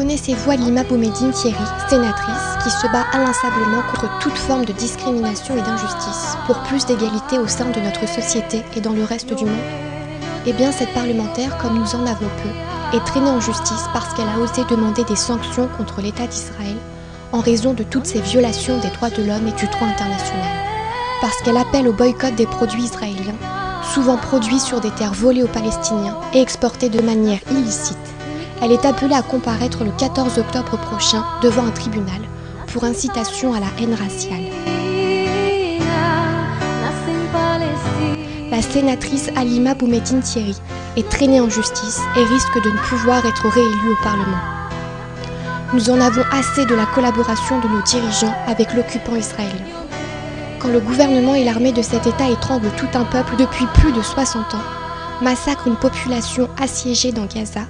Connaissez-vous Halima Boumediene Thierry, sénatrice, qui se bat inlassablement contre toute forme de discrimination et d'injustice pour plus d'égalité au sein de notre société et dans le reste du monde? Eh bien, cette parlementaire, comme nous en avons peu, est traînée en justice parce qu'elle a osé demander des sanctions contre l'État d'Israël en raison de toutes ces violations des droits de l'homme et du droit international. Parce qu'elle appelle au boycott des produits israéliens, souvent produits sur des terres volées aux Palestiniens et exportés de manière illicite. Elle est appelée à comparaître le 14 octobre prochain devant un tribunal pour incitation à la haine raciale. La sénatrice Halima Boumediene Thierry est traînée en justice et risque de ne pouvoir être réélue au Parlement. Nous en avons assez de la collaboration de nos dirigeants avec l'occupant israélien. Quand le gouvernement et l'armée de cet État étranglent tout un peuple depuis plus de 60 ans, massacrent une population assiégée dans Gaza,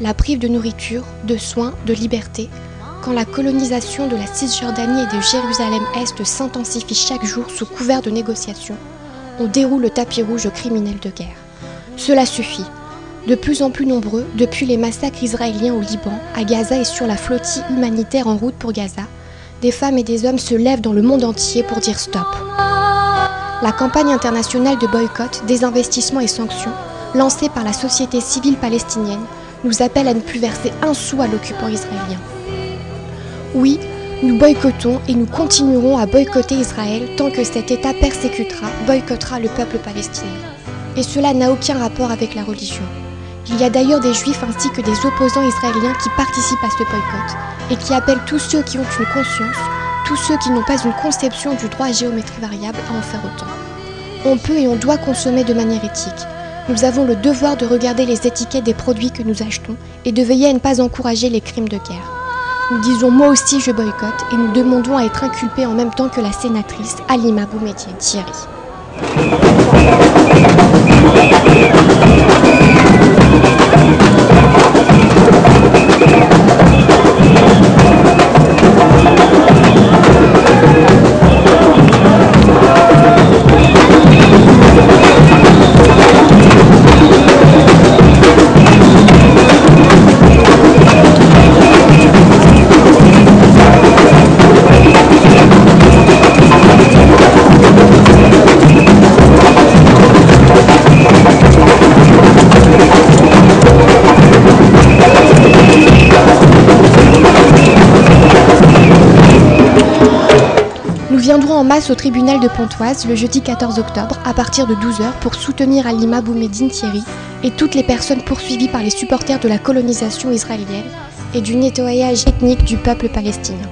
la prive de nourriture, de soins, de liberté, quand la colonisation de la Cisjordanie et de Jérusalem-Est s'intensifie chaque jour sous couvert de négociations, on déroule le tapis rouge aux criminels de guerre. Cela suffit. De plus en plus nombreux, depuis les massacres israéliens au Liban, à Gaza et sur la flottille humanitaire en route pour Gaza, des femmes et des hommes se lèvent dans le monde entier pour dire stop. La campagne internationale de boycott, désinvestissement et sanctions, lancée par la société civile palestinienne, nous appelle à ne plus verser un sou à l'occupant israélien. Oui, nous boycottons et nous continuerons à boycotter Israël tant que cet État persécutera, boycottera le peuple palestinien. Et cela n'a aucun rapport avec la religion. Il y a d'ailleurs des juifs ainsi que des opposants israéliens qui participent à ce boycott et qui appellent tous ceux qui ont une conscience, tous ceux qui n'ont pas une conception du droit à géométrie variable à en faire autant. On peut et on doit consommer de manière éthique. Nous avons le devoir de regarder les étiquettes des produits que nous achetons et de veiller à ne pas encourager les crimes de guerre. Nous disons moi aussi je boycotte et nous demandons à être inculpés en même temps que la sénatrice Halima Boumediene Thierry. Nous viendrons en masse au tribunal de Pontoise le jeudi 14 octobre à partir de 12 h pour soutenir Halima Boumediene Thierry et toutes les personnes poursuivies par les supporters de la colonisation israélienne et du nettoyage ethnique du peuple palestinien.